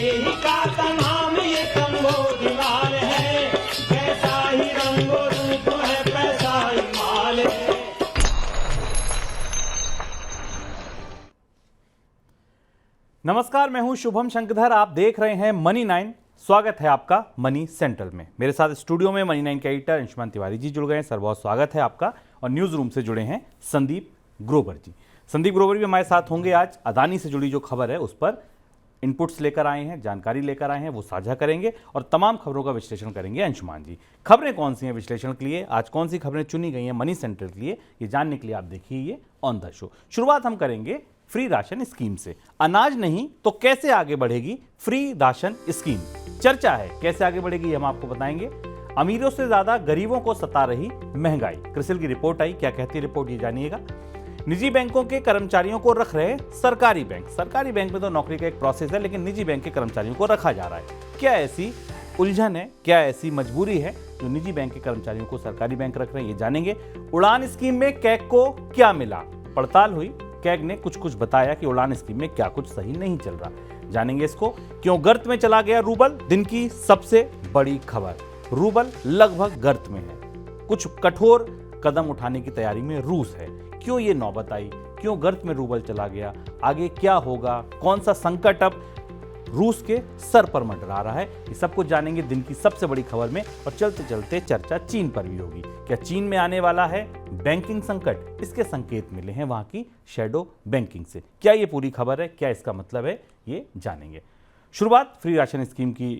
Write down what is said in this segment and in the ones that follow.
का तमाम ये तंगो दीवार है, कैसा ही रंगो रूप है, पैसा ही माल है। नमस्कार, मैं हूं शुभम शंकरधर। आप देख रहे हैं मनी 9। स्वागत है आपका मनी सेंट्रल में। मेरे साथ स्टूडियो में मनी 9 के एडिटर अंशुमान तिवारी जी जुड़ गए हैं। सर, बहुत स्वागत है आपका। और न्यूज रूम से जुड़े हैं संदीप ग्रोवर जी। संदीप ग्रोवर भी हमारे साथ होंगे। आज अदानी से जुड़ी जो खबर है उस पर इनपुट्स लेकर आए हैं, जानकारी लेकर आए हैं, वो साझा करेंगे और तमाम खबरों का विश्लेषण करेंगे अंशुमान जी। खबरें कौन सी हैं विश्लेषण के लिए, आज कौन सी खबरें चुनी गई हैं मनी सेंट्रल के लिए, ये जानने के लिए आप देखिए ये ऑन द शो। शुरुआत हम करेंगे फ्री राशन स्कीम से। अनाज नहीं तो कैसे आगे बढ़ेगी फ्री राशन स्कीम? चर्चा है, कैसे आगे बढ़ेगी हम आपको बताएंगे। अमीरों से ज्यादा गरीबों को सता रही महंगाई, क्रिसिल की रिपोर्ट आई, क्या कहती है रिपोर्ट ये जानिएगा। निजी बैंकों के कर्मचारियों को रख रहे सरकारी बैंक। सरकारी बैंक में तो नौकरी का एक प्रोसेस है, लेकिन निजी बैंक के कर्मचारियों को रखा जा रहा है। क्या ऐसी उलझन है, क्या ऐसी मजबूरी है जो निजी बैंक के कर्मचारियों को सरकारी बैंक रख रहे हैं, ये जानेंगे। उड़ान स्कीम में कैग को क्या मिला? पड़ताल हुई, कैग ने कुछ बताया कि उड़ान स्कीम में क्या कुछ सही नहीं चल रहा, जानेंगे इसको। क्यों गर्त में चला गया रूबल? दिन की सबसे बड़ी खबर, रूबल लगभग गर्त में है। कुछ कठोर कदम उठाने की तैयारी में रूस है। क्यों ये नौबत आई, क्यों गर्त में रूबल चला गया, आगे क्या होगा, कौन सा संकट अब रूस के सर पर मंडरा रहा है, ये सब कुछ जानेंगे दिन की सबसे बड़ी खबर में। और चलते चलते चर्चा चीन पर भी होगी। क्या चीन में आने वाला है बैंकिंग संकट? इसके संकेत मिले हैं वहां की शैडो बैंकिंग से। क्या ये पूरी खबर है, क्या इसका मतलब है, ये जानेंगे। शुरुआत फ्री राशन स्कीम की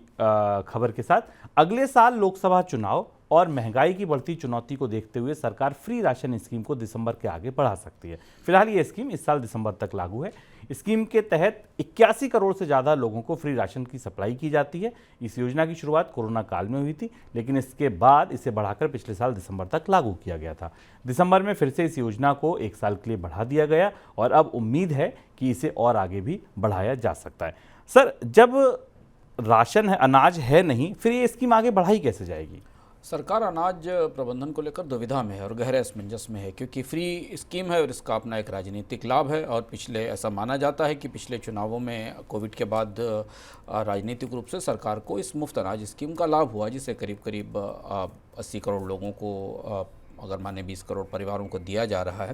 खबर के साथ। अगले साल लोकसभा चुनाव और महंगाई की बढ़ती चुनौती को देखते हुए सरकार फ्री राशन स्कीम को दिसंबर के आगे बढ़ा सकती है। फिलहाल ये स्कीम इस साल दिसंबर तक लागू है। स्कीम के तहत 81 करोड़ से ज़्यादा लोगों को फ्री राशन की सप्लाई की जाती है। इस योजना की शुरुआत कोरोना काल में हुई थी, लेकिन इसके बाद इसे बढ़ाकर पिछले साल दिसंबर तक लागू किया गया था। दिसंबर में फिर से इस योजना को 1 साल के लिए बढ़ा दिया गया और अब उम्मीद है कि इसे और आगे भी बढ़ाया जा सकता है। सर, जब राशन है, अनाज है नहीं, फिर ये स्कीम आगे बढ़ाई कैसे जाएगी? सरकार अनाज प्रबंधन को लेकर दुविधा में है और गहरे असमंजस में है, क्योंकि फ्री स्कीम है और इसका अपना एक राजनीतिक लाभ है। और पिछले ऐसा माना जाता है कि पिछले चुनावों में कोविड के बाद राजनीतिक रूप से सरकार को इस मुफ्त अनाज स्कीम का लाभ हुआ, जिसे करीब करीब 80 करोड़ लोगों को, अगर माने 20 करोड़ परिवारों को दिया जा रहा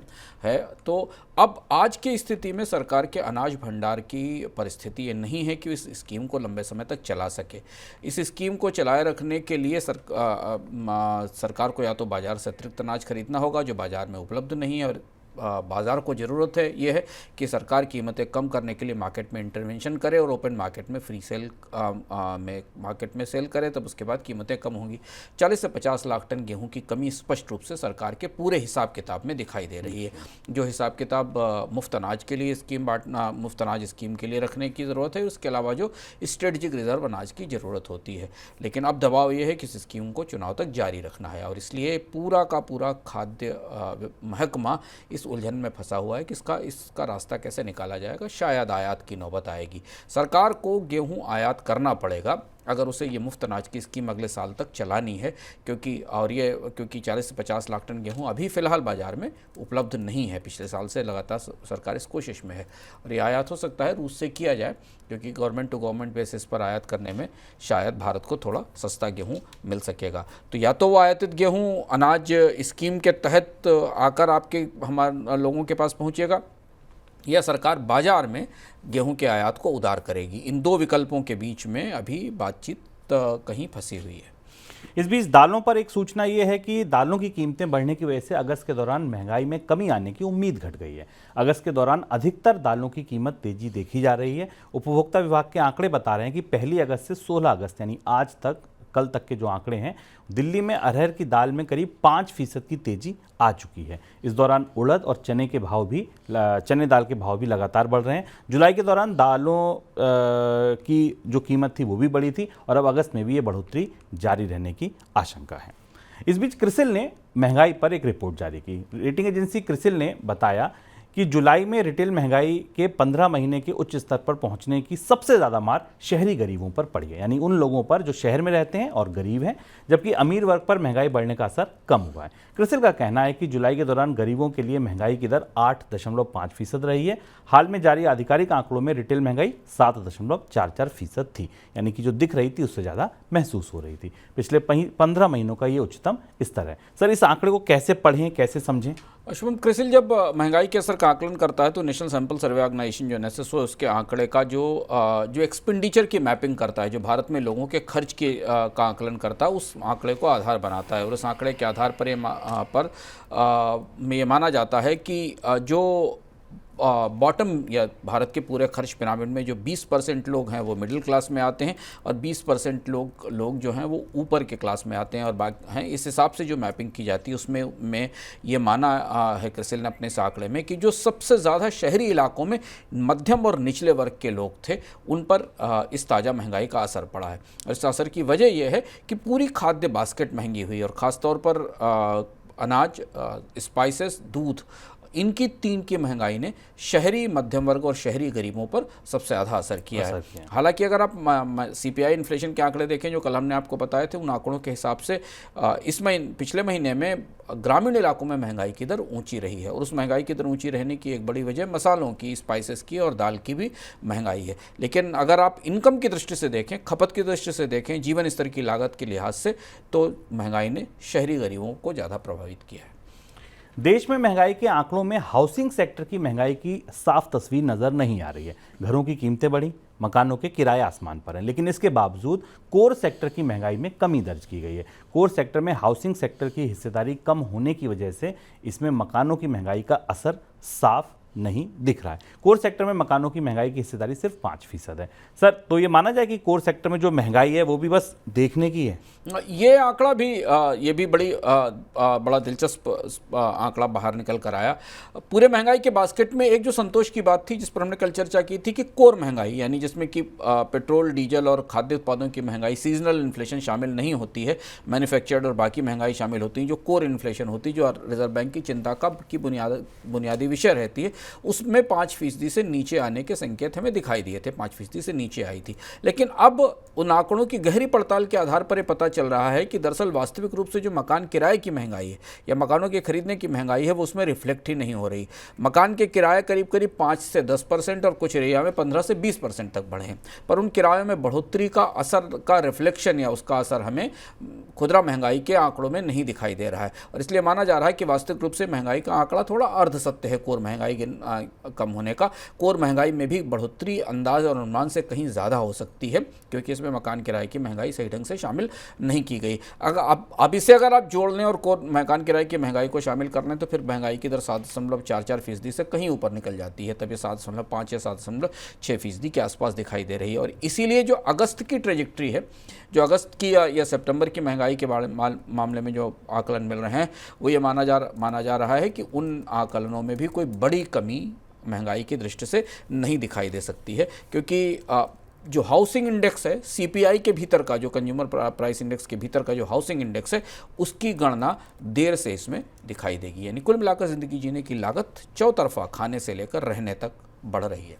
है। तो अब आज की स्थिति में सरकार के अनाज भंडार की परिस्थिति ये नहीं है कि इस स्कीम को लंबे समय तक चला सके। इस स्कीम को चलाए रखने के लिए सरकार को या तो बाज़ार से अतिरिक्त अनाज खरीदना होगा जो बाज़ार में उपलब्ध नहीं है, और बाज़ार को ज़रूरत है ये है कि सरकार कीमतें कम करने के लिए मार्केट में इंटरवेंशन करे और ओपन मार्केट में फ्री सेल मार्केट में सेल करे, तब उसके बाद कीमतें कम होंगी। 40 से 50 लाख टन गेहूं की कमी स्पष्ट रूप से सरकार के पूरे हिसाब किताब में दिखाई दे रही है। जो हिसाब किताब मुफ्त अनाज के लिए स्कीम बांटना, मुफ्त अनाज स्कीम के लिए रखने की ज़रूरत है, उसके अलावा जो स्ट्रेटजिक रिजर्व अनाज की ज़रूरत होती है। लेकिन अब दबाव ये है कि इस स्कीम को चुनाव तक जारी रखना है, और इसलिए पूरा का पूरा खाद्य महकमा इस उलझन में फंसा हुआ है कि इसका रास्ता कैसे निकाला जाएगा। शायद आयात की नौबत आएगी। सरकार को गेहूं आयात करना पड़ेगा अगर उसे ये मुफ्त अनाज की स्कीम अगले साल तक चलानी है, क्योंकि 40 से 50 लाख टन गेहूं अभी फ़िलहाल बाज़ार में उपलब्ध नहीं है। पिछले साल से लगातार सरकार इस कोशिश में है, और ये आयात हो सकता है रूस से किया जाए, क्योंकि गवर्नमेंट टू गवर्नमेंट बेसिस पर आयात करने में शायद भारत को थोड़ा सस्ता गेहूं मिल सकेगा। तो या तो वो आयातित गेहूं अनाज स्कीम के तहत आकर हमारे लोगों के पास पहुँचेगा, या सरकार बाजार में गेहूं के आयात को उदार करेगी। इन दो विकल्पों के बीच में अभी बातचीत कहीं फंसी हुई है। इस बीच दालों पर एक सूचना ये है कि दालों की कीमतें बढ़ने की वजह से अगस्त के दौरान महंगाई में कमी आने की उम्मीद घट गई है। अगस्त के दौरान अधिकतर दालों की कीमत तेजी देखी जा रही है। उपभोक्ता विभाग के आंकड़े बता रहे हैं कि 1 अगस्त से 16 अगस्त यानी आज तक, कल तक के जो आंकड़े हैं, दिल्ली में अरहर की दाल में करीब 5% की तेजी आ चुकी है। इस दौरान उड़द और चने दाल के भाव भी लगातार बढ़ रहे हैं। जुलाई के दौरान दालों की जो कीमत थी वो भी बढ़ी थी, और अब अगस्त में भी ये बढ़ोतरी जारी रहने की आशंका है। इस बीच क्रिसिल ने महंगाई पर एक रिपोर्ट जारी की। रेटिंग एजेंसी क्रिसिल ने बताया कि जुलाई में रिटेल महंगाई के 15 महीने के उच्च स्तर पर पहुंचने की सबसे ज़्यादा मार शहरी गरीबों पर पड़ी है, यानी उन लोगों पर जो शहर में रहते हैं और गरीब हैं, जबकि अमीर वर्ग पर महंगाई बढ़ने का असर कम हुआ है। क्रिसिल का कहना है कि जुलाई के दौरान गरीबों के लिए महंगाई की दर 8.5% रही है। हाल में जारी आधिकारिक आंकड़ों में रिटेल महंगाई 7.44% थी, यानी कि जो दिख रही थी उससे ज़्यादा महसूस हो रही थी। पिछले 15 महीनों का ये उच्चतम स्तर है। सर, इस आंकड़े को कैसे पढ़ें, कैसे समझें? शुभम, क्रिसिल जब महंगाई के असर का आकलन करता है तो नेशनल सैंपल सर्वे ऑर्गेनाइजेशन जो एनएसएस उसके आंकड़े का जो एक्सपेंडिचर की मैपिंग करता है, जो भारत में लोगों के खर्च के का आकलन करता है, उस आंकड़े को आधार बनाता है। और उस आंकड़े के आधार पर ये माना जाता है कि जो बॉटम या भारत के पूरे खर्च पिरामिड में जो 20% लोग हैं वो मिडिल क्लास में आते हैं और 20% लोग जो हैं वो ऊपर के क्लास में आते हैं और बाकी हैं। इस हिसाब से जो मैपिंग की जाती है उसमें ये माना है क्रिसिल ने अपने इस आंकड़े में कि जो सबसे ज़्यादा शहरी इलाकों में मध्यम और निचले वर्ग के लोग थे उन पर इस ताज़ा महंगाई का असर पड़ा है। और इस असर की वजह यह है कि पूरी खाद्य बास्केट महंगी हुई और ख़ासतौर पर अनाज, स्पाइसेस, दूध, इनकी 3 की महंगाई ने शहरी मध्यम वर्ग और शहरी गरीबों पर सबसे ज़्यादा असर किया है। हालांकि अगर आप सीपीआई इन्फ्लेशन के आंकड़े देखें जो कल हमने आपको बताए थे, उन आंकड़ों के हिसाब से पिछले महीने में ग्रामीण इलाकों में महंगाई की दर ऊंची रही है। और उस महंगाई की दर ऊंची रहने की एक बड़ी वजह मसालों की, स्पाइसेस की और दाल की भी महंगाई है। लेकिन अगर आप इनकम की दृष्टि से देखें, खपत की दृष्टि से देखें, जीवन स्तर की लागत के लिहाज से, तो महंगाई ने शहरी गरीबों को ज़्यादा प्रभावित किया है। देश में महंगाई के आंकड़ों में हाउसिंग सेक्टर की महंगाई की साफ तस्वीर नजर नहीं आ रही है। घरों की कीमतें बढ़ी, मकानों के किराए आसमान पर हैं, लेकिन इसके बावजूद कोर सेक्टर की महंगाई में कमी दर्ज की गई है। कोर सेक्टर में हाउसिंग सेक्टर की हिस्सेदारी कम होने की वजह से इसमें मकानों की महंगाई का असर साफ नहीं दिख रहा है। कोर सेक्टर में मकानों की महंगाई की हिस्सेदारी सिर्फ 5% है। सर, तो ये माना जाए कि कोर सेक्टर में जो महंगाई है वो भी बस देखने की है? ये आंकड़ा भी ये भी बड़ा दिलचस्प आंकड़ा बाहर निकल कर आया। पूरे महंगाई के बास्केट में एक जो संतोष की बात थी जिस पर हमने कल चर्चा की थी कि कोर महंगाई, यानी जिसमें कि पेट्रोल, डीजल और खाद्य उत्पादों की महंगाई, सीजनल इन्फ्लेशन शामिल नहीं होती है, मैन्युफैक्चर्ड और बाकी महंगाई शामिल होती है, जो कोर इन्फ्लेशन होती है, जो रिजर्व बैंक की चिंता की बुनियादी विषय रहती है, उसमें 5% से नीचे आने के संकेत हमें दिखाई दिए थे। 5% से नीचे आई थी। लेकिन अब उन आंकड़ों की गहरी पड़ताल के आधार पर पता चल रहा है कि दरअसल वास्तविक रूप से जो मकान किराए की महंगाई है या मकानों के खरीदने की महंगाई है वो उसमें रिफ्लेक्ट ही नहीं हो रही। मकान के किराए करीब 5 से 10% और कुछ एरिया में 15 से 20% तक बढ़े हैं, पर उन किरायों में बढ़ोतरी का असर का रिफ्लेक्शन या उसका असर हमें खुदरा महंगाई के आंकड़ों में नहीं दिखाई दे रहा है। और इसलिए माना जा रहा है कि वास्तविक रूप से महंगाई का आंकड़ा थोड़ा अर्ध सत्य है कोर महंगाई कम होने का। कोर महंगाई में भी बढ़ोतरी अंदाज और अनुमान से कहीं ज़्यादा हो सकती है, क्योंकि इसमें मकान किराए की महंगाई सही ढंग से शामिल नहीं की गई। अब इसे अगर आप जोड़ लें और कोर मकान किराए की महंगाई को शामिल कर लें तो फिर महंगाई की दर 7.44% से कहीं ऊपर निकल जाती है। तब ये 7.5 या 7.6% के आसपास दिखाई दे रही है। और इसीलिए जो अगस्त की ट्रेजेक्ट्री है, जो अगस्त की या सितंबर की महंगाई के मामले में जो आकलन मिल रहे हैं, वो ये माना जा रहा है कि उन आकलनों में भी कोई बड़ी कमी महंगाई की दृष्टि से नहीं दिखाई दे सकती है, क्योंकि जो हाउसिंग इंडेक्स है, सीपीआई के भीतर का, जो कंज्यूमर प्राइस इंडेक्स के भीतर का जो हाउसिंग इंडेक्स है, उसकी गणना देर से इसमें दिखाई देगी। यानी कुल मिलाकर ज़िंदगी जीने की लागत चौतरफा, खाने से लेकर रहने तक बढ़ रही है।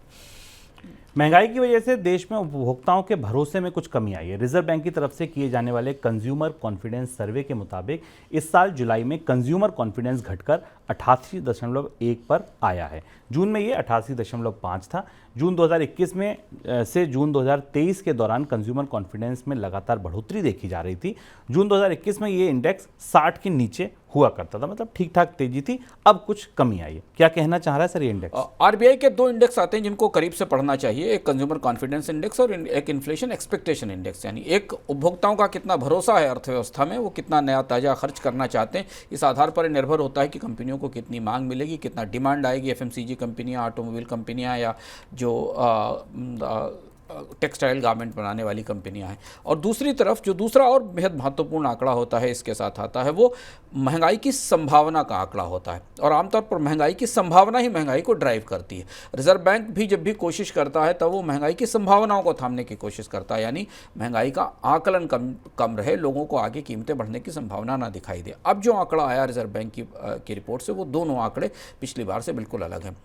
महंगाई की वजह से देश में उपभोक्ताओं के भरोसे में कुछ कमी आई है। रिजर्व बैंक की तरफ से किए जाने वाले कंज्यूमर कॉन्फिडेंस सर्वे के मुताबिक इस साल जुलाई में कंज्यूमर कॉन्फिडेंस घटकर 88.1 पर आया है। जून में ये 88.5 था। जून 2021 में से जून 2023 के दौरान कंज्यूमर कॉन्फिडेंस में लगातार बढ़ोतरी देखी जा रही थी। जून 2021 में ये इंडेक्स 60 के नीचे हुआ करता था, मतलब ठीक ठाक तेजी थी। अब कुछ कमी आई है। क्या कहना चाह रहा है सर ये इंडेक्स? आरबीआई के 2 इंडेक्स आते हैं जिनको करीब से पढ़ना चाहिए, एक कंज्यूमर कॉन्फिडेंस इंडेक्स और एक इन्फ्लेशन एक्सपेक्टेशन इंडेक्स। यानी एक उपभोक्ताओं का कितना भरोसा है अर्थव्यवस्था में, वो कितना नया ताज़ा खर्च करना चाहते हैं, इस आधार पर निर्भर होता है कि कंपनियों को कितनी मांग मिलेगी, कितना डिमांड आएगी। एफएमसीजी कंपनियां, ऑटोमोबाइल कंपनियां या जो टेक्सटाइल गारमेंट बनाने वाली कंपनियां हैं। और दूसरी तरफ जो दूसरा और बेहद महत्वपूर्ण आंकड़ा होता है इसके साथ आता है, वो महंगाई की संभावना का आंकड़ा होता है। और आमतौर पर महंगाई की संभावना ही महंगाई को ड्राइव करती है। रिजर्व बैंक भी जब भी कोशिश करता है तब वो महंगाई की संभावनाओं को थामने की कोशिश करता है, यानी महंगाई का आकलन कम रहे, लोगों को आगे कीमतें बढ़ने की संभावना ना दिखाई दे। अब जो आंकड़ा आया रिजर्व बैंक की रिपोर्ट से, वो दोनों आंकड़े पिछली बार से बिल्कुल अलग हैं।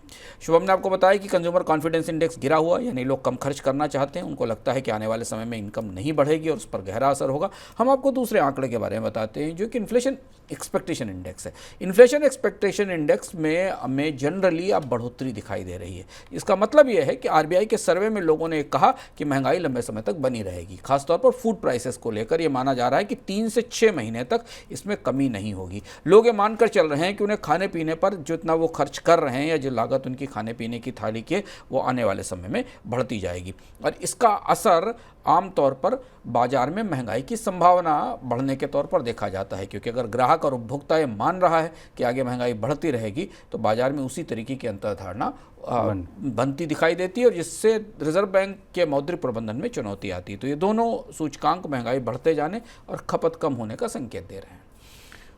शुभम ने आपको बताया कि कंज्यूमर कॉन्फिडेंस इंडेक्स गिरा हुआ, यानी लोग कम खर्च करना चाहते हैं, उनको लगता है कि आने वाले समय में इनकम नहीं बढ़ेगी और उस पर गहरा असर होगा। हम आपको दूसरे आंकड़े के बारे में बताते हैं जो कि इन्फ्लेशन एक्सपेक्टेशन इंडेक्स है। इन्फ्लेशन एक्सपेक्टेशन इंडेक्स में जनरली अब बढ़ोतरी दिखाई दे रही है। इसका मतलब यह है कि आरबीआई के सर्वे में लोगों ने कहा कि महंगाई लंबे समय तक बनी रहेगी। खासतौर पर फूड प्राइसेस को लेकर यह माना जा रहा है कि 3 से 6 महीने तक इसमें कमी नहीं होगी। लोग ये मानकर चल रहे हैं कि उन्हें खाने पीने पर जितना वो खर्च कर रहे हैं या जो लागत उनकी खाने पीने की थाली की है वो आने वाले समय में बढ़ती जाएगी। और इसका असर आमतौर पर बाजार में महंगाई की संभावना बढ़ने के तौर पर देखा जाता है, क्योंकि अगर ग्राहक और उपभोक्ता ये मान रहा है कि आगे महंगाई बढ़ती रहेगी तो बाजार में उसी तरीके की अंतर्धारणा बनती दिखाई देती है और जिससे रिजर्व बैंक के मौद्रिक प्रबंधन में चुनौती आती है। तो ये दोनों सूचकांक महंगाई बढ़ते जाने और खपत कम होने का संकेत दे रहे हैं।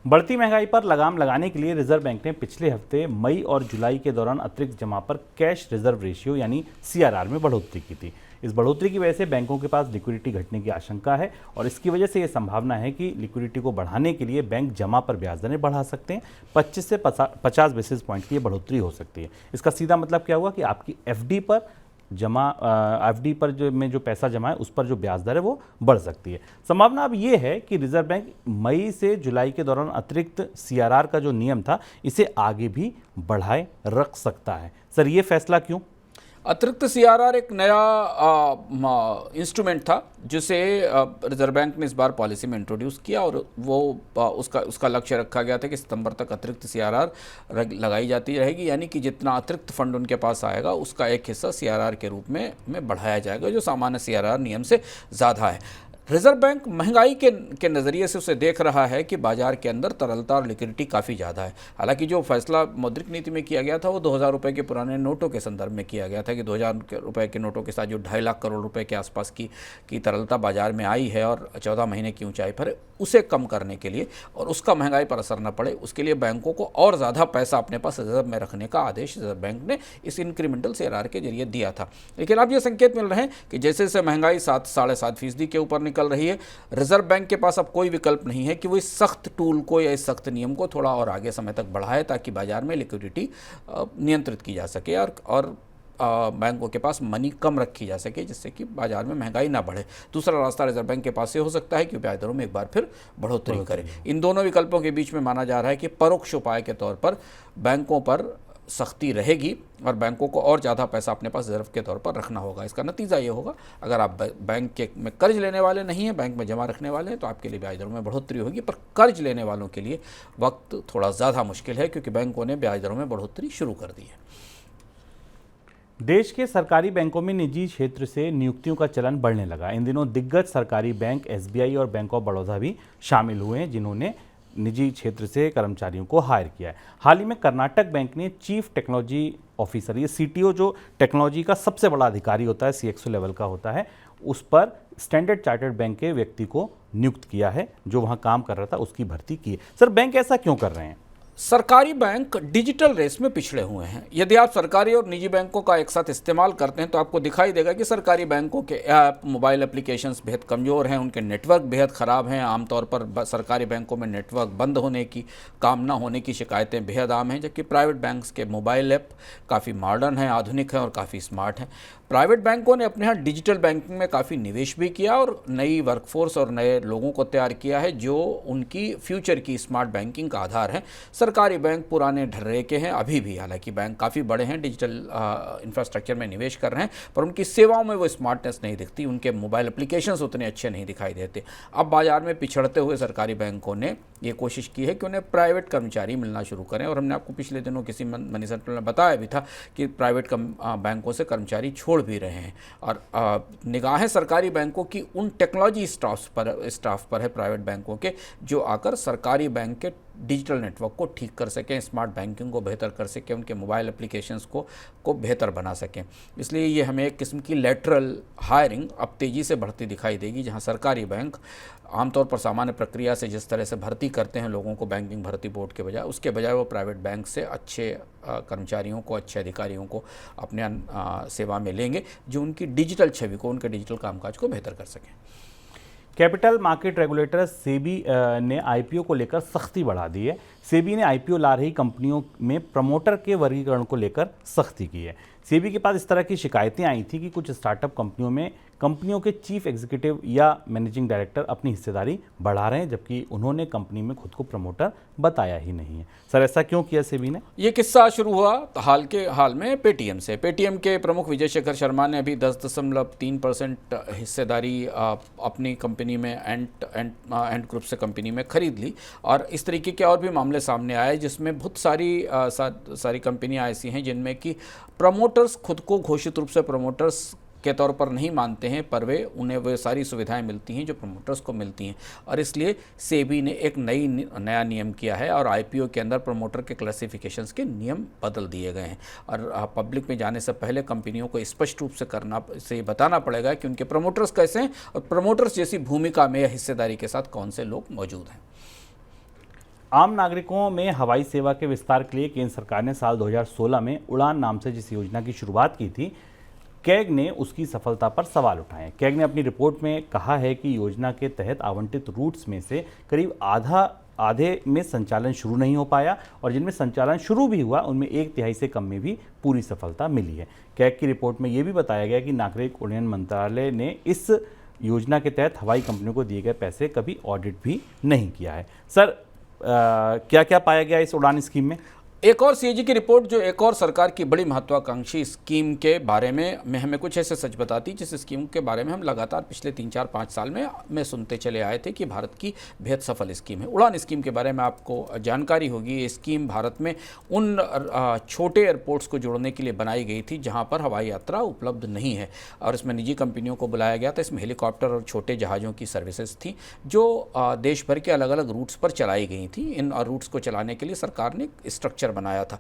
बढ़ती महंगाई पर लगाम लगाने के लिए रिजर्व बैंक ने पिछले हफ्ते मई और जुलाई के दौरान अतिरिक्त जमा पर कैश रिजर्व रेशियो यानी CRR में बढ़ोतरी की थी। इस बढ़ोतरी की वजह से बैंकों के पास लिक्विडिटी घटने की आशंका है और इसकी वजह से ये संभावना है कि लिक्विडिटी को बढ़ाने के लिए बैंक जमा पर ब्याज दरें बढ़ा सकते हैं। 25 से 50 बेसिस पॉइंट की ये बढ़ोतरी हो सकती है। इसका सीधा मतलब क्या हुआ कि आपकी एफडी पर जो पैसा जमा है उस पर जो ब्याज दर है वो बढ़ सकती है। संभावना अब ये है कि रिजर्व बैंक मई से जुलाई के दौरान अतिरिक्त CRR का जो नियम था इसे आगे भी बढ़ाए रख सकता है। सर, ये फैसला क्यों? अतिरिक्त CRR एक नया इंस्ट्रूमेंट था जिसे रिजर्व बैंक ने इस बार पॉलिसी में इंट्रोड्यूस किया और वो उसका लक्ष्य रखा गया था कि सितंबर तक अतिरिक्त CRR लगाई जाती रहेगी, यानी कि जितना अतिरिक्त फंड उनके पास आएगा उसका एक हिस्सा CRR के रूप में बढ़ाया जाएगा, जो सामान्य CRR नियम से ज़्यादा है। रिजर्व बैंक महंगाई के नज़रिए से उसे देख रहा है कि बाजार के अंदर तरलता और लिक्विडिटी काफ़ी ज़्यादा है। हालांकि जो फैसला मौद्रिक नीति में किया गया था वो 2000 रुपये के पुराने नोटों के संदर्भ में किया गया था कि 2000 रुपये के नोटों के साथ जो 2.5 लाख करोड़ रुपए के आसपास की तरलता बाजार में आई है और 14 महीने की ऊंचाई पर है, उसे कम करने के लिए और उसका महंगाई पर असर न पड़े उसके लिए बैंकों को और ज़्यादा पैसा अपने पास रिजर्व में रखने का आदेश रिजर्व बैंक ने इस इंक्रीमेंटल CRR के जरिए दिया था। लेकिन अब ये संकेत मिल रहे हैं कि जैसे जैसे महंगाई 7-7.5% के ऊपर निकल रही है, रिजर्व बैंक के पास अब कोई विकल्प नहीं है कि वो इस सख्त टूल को या इस सख्त नियम को थोड़ा और आगे समय तक बढ़ाए ताकि बाजार में लिक्विडिटी नियंत्रित की जा सके और बैंकों के पास मनी कम रखी जा सके, जिससे कि बाजार में महंगाई ना बढ़े। दूसरा रास्ता रिजर्व बैंक के पास ये हो सकता है कि ब्याज दरों में एक बार फिर बढ़ोतरी करे। इन दोनों विकल्पों के बीच में माना जा रहा है कि परोक्ष उपाय के तौर पर बैंकों पर सख्ती रहेगी और बैंकों को और ज़्यादा पैसा अपने पास रिजर्व के तौर पर रखना होगा। इसका नतीजा ये होगा, अगर आप बैंक में कर्ज लेने वाले नहीं हैं, बैंक में जमा रखने वाले हैं, तो आपके लिए ब्याज दरों में बढ़ोतरी होगी। पर कर्ज लेने वालों के लिए वक्त थोड़ा ज़्यादा मुश्किल है क्योंकि बैंकों ने ब्याज दरों में बढ़ोतरी शुरू कर दी है। देश के सरकारी बैंकों में निजी क्षेत्र से नियुक्तियों का चलन बढ़ने लगा। इन दिनों दिग्गज सरकारी बैंक SBI और बैंक ऑफ बड़ौदा भी शामिल हुए हैं जिन्होंने निजी क्षेत्र से कर्मचारियों को हायर किया है। हाल ही में कर्नाटक बैंक ने चीफ टेक्नोलॉजी ऑफिसर, ये CTO जो टेक्नोलॉजी का सबसे बड़ा अधिकारी होता है, CXO लेवल का होता है, उस पर स्टैंडर्ड चार्टर्ड बैंक के व्यक्ति को नियुक्त किया है जो वहाँ काम कर रहा था, उसकी भर्ती की है। सर, बैंक ऐसा क्यों कर रहे हैं? सरकारी बैंक डिजिटल रेस में पिछड़े हुए हैं। यदि आप सरकारी और निजी बैंकों का एक साथ इस्तेमाल करते हैं तो आपको दिखाई देगा कि सरकारी बैंकों के ऐप, मोबाइल एप्लीकेशंस बेहद कमज़ोर हैं, उनके नेटवर्क बेहद ख़राब हैं। आमतौर पर सरकारी बैंकों में नेटवर्क बंद होने की, काम ना होने की शिकायतें बेहद आम हैं, जबकि प्राइवेट बैंक्स के मोबाइल ऐप काफ़ी मॉडर्न हैं, आधुनिक हैं और काफ़ी स्मार्ट हैं। प्राइवेट बैंकों ने अपने यहाँ डिजिटल बैंकिंग में काफ़ी निवेश भी किया और नई वर्कफोर्स और नए लोगों को तैयार किया है जो उनकी फ्यूचर की स्मार्ट बैंकिंग का आधार है। सरकारी बैंक पुराने ढर्रे के हैं अभी भी, हालांकि बैंक काफ़ी बड़े हैं, डिजिटल इंफ्रास्ट्रक्चर में निवेश कर रहे हैं, पर उनकी सेवाओं में वो स्मार्टनेस नहीं दिखती, उनके मोबाइल एप्लीकेशंस उतने अच्छे नहीं दिखाई देते। अब बाजार में पिछड़ते हुए सरकारी बैंकों ने ये कोशिश की है कि उन्हें प्राइवेट कर्मचारी मिलना शुरू करें और हमने आपको पिछले दिनों किसी मनी सेंटर में बताया भी था कि प्राइवेट बैंकों से कर्मचारी छोड़ भी रहे हैं और निगाहें सरकारी बैंकों की उन टेक्नोलॉजी स्टाफ पर है प्राइवेट बैंकों के, जो आकर सरकारी बैंक के डिजिटल नेटवर्क को ठीक कर सकें, स्मार्ट बैंकिंग को बेहतर कर सकें, उनके मोबाइल एप्लीकेशंस को बेहतर बना सकें। इसलिए ये हमें एक किस्म की लेटरल हायरिंग अब तेज़ी से बढ़ती दिखाई देगी, जहां सरकारी बैंक आमतौर पर सामान्य प्रक्रिया से जिस तरह से भर्ती करते हैं लोगों को बैंकिंग भर्ती बोर्ड के बजाय, उसके बजाय वो प्राइवेट बैंक से अच्छे कर्मचारियों को, अच्छे अधिकारियों को अपने सेवा में लेंगे, जो उनकी डिजिटल छवि को, उनके डिजिटल कामकाज को बेहतर कर सकें। कैपिटल मार्केट रेगुलेटर सेबी ने आईपीओ को लेकर सख्ती बढ़ा दी है। सेबी ने आईपीओ ला रही कंपनियों में प्रमोटर के वर्गीकरण को लेकर सख्ती की है। सेबी के पास इस तरह की शिकायतें आई थी कि कुछ स्टार्टअप कंपनियों में कंपनियों के चीफ एग्जीक्यूटिव या मैनेजिंग डायरेक्टर अपनी हिस्सेदारी बढ़ा रहे हैं, जबकि उन्होंने कंपनी में खुद को प्रमोटर बताया ही नहीं है। सर, ऐसा क्यों किया सेबी ने? ये किस्सा शुरू हुआ हाल में पेटीएम से। पेटीएम के प्रमुख विजय शेखर शर्मा ने अभी 10.3% हिस्सेदारी अपनी कंपनी में एंड ग्रुप से कंपनी में खरीद ली, और इस तरीके के और भी मामले सामने आए जिसमें बहुत सारी कंपनियां ऐसी हैं जिनमें कि प्रमोटर्स खुद को घोषित रूप से प्रमोटर्स के तौर पर नहीं मानते हैं, पर उन्हें वे सारी सुविधाएं मिलती हैं जो प्रमोटर्स को मिलती हैं। और इसलिए सेबी ने एक नया नियम किया है और आईपीओ के अंदर प्रमोटर के क्लासिफिकेशंस के नियम बदल दिए गए हैं। और पब्लिक में जाने से पहले कंपनियों को स्पष्ट रूप से बताना पड़ेगा कि उनके प्रमोटर्स कैसे हैं और प्रमोटर्स जैसी भूमिका में या हिस्सेदारी के साथ कौन से लोग मौजूद हैं। आम नागरिकों में हवाई सेवा के विस्तार के लिए केंद्र सरकार ने साल 2016 में उड़ान नाम से जिस योजना की शुरुआत की थी, कैग ने उसकी सफलता पर सवाल उठाए। कैग ने अपनी रिपोर्ट में कहा है कि योजना के तहत आवंटित रूट्स में से करीब आधे में संचालन शुरू नहीं हो पाया, और जिनमें संचालन शुरू भी हुआ उनमें 1/3 से कम में भी पूरी सफलता मिली है। कैग की रिपोर्ट में यह भी बताया गया कि नागरिक उड्डयन मंत्रालय ने इस योजना के तहत हवाई कंपनियों को दिए गए पैसे कभी ऑडिट भी नहीं किया है। सर, क्या क्या पाया गया इस उड़ान स्कीम में? एक और सीएजी की रिपोर्ट जो एक और सरकार की बड़ी महत्वाकांक्षी स्कीम के बारे में हमें कुछ ऐसे सच बताती, जिस स्कीम के बारे में हम लगातार पिछले 3-4-5 साल में सुनते चले आए थे कि भारत की बेहद सफल स्कीम है। उड़ान स्कीम के बारे में आपको जानकारी होगी। ये स्कीम भारत में उन छोटे एयरपोर्ट्स को जोड़ने के लिए बनाई गई थी जहाँ पर हवाई यात्रा उपलब्ध नहीं है, और इसमें निजी कंपनियों को बुलाया गया था। इसमें हेलीकॉप्टर और छोटे जहाज़ों की सर्विसेज थी जो देश भर के अलग अलग रूट्स पर चलाई गई थी। इन रूट्स को चलाने के लिए सरकार ने स्ट्रक्चर बनाया था।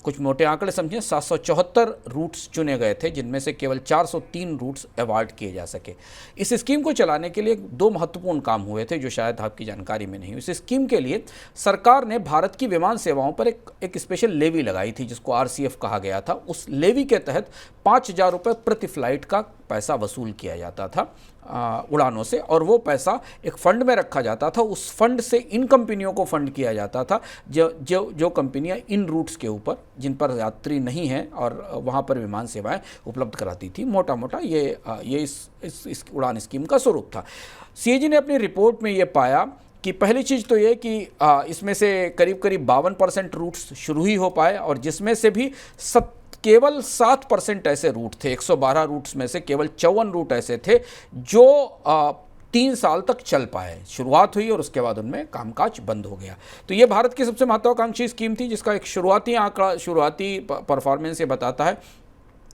कुछ मोटे आंकड़े समझें, 774 रूट्स चुने गए थे, जिनमें से केवल 403 रूट्स अवार्ड किए जा सके। इस स्कीम को चलाने के लिए 2 महत्वपूर्ण काम हुए थे जो शायद आपकी जानकारी में नहीं। इस स्कीम के लिए सरकार ने भारत की विमान सेवाओं पर एक स्पेशल लेवी लगाई थी जिसको आरसीएफ कहा गया था। उस लेवी के तहत 5,000 रुपये प्रति फ्लाइट का पैसा वसूल किया जाता था उड़ानों से, और वो पैसा एक फंड में रखा जाता था। उस फंड से इन कंपनियों को फंड किया जाता था जो कंपनियां इन रूट्स के ऊपर जिन पर यात्री नहीं हैं और वहां पर विमान सेवाएं उपलब्ध कराती थी। मोटा मोटा ये इस उड़ान स्कीम का स्वरूप था। सीएजी ने अपनी रिपोर्ट में ये पाया कि पहली चीज़ तो ये कि इसमें से करीब 52% रूट्स शुरू ही हो पाए, और जिसमें से भी केवल 7% ऐसे रूट थे। 112 रूट्स में से केवल 54 रूट ऐसे थे जो 3 साल तक चल पाए। शुरुआत हुई और उसके बाद उनमें कामकाज बंद हो गया। तो ये भारत की सबसे महत्वाकांक्षी स्कीम थी जिसका एक शुरुआती आंकड़ा, शुरुआती परफॉर्मेंस ये बताता है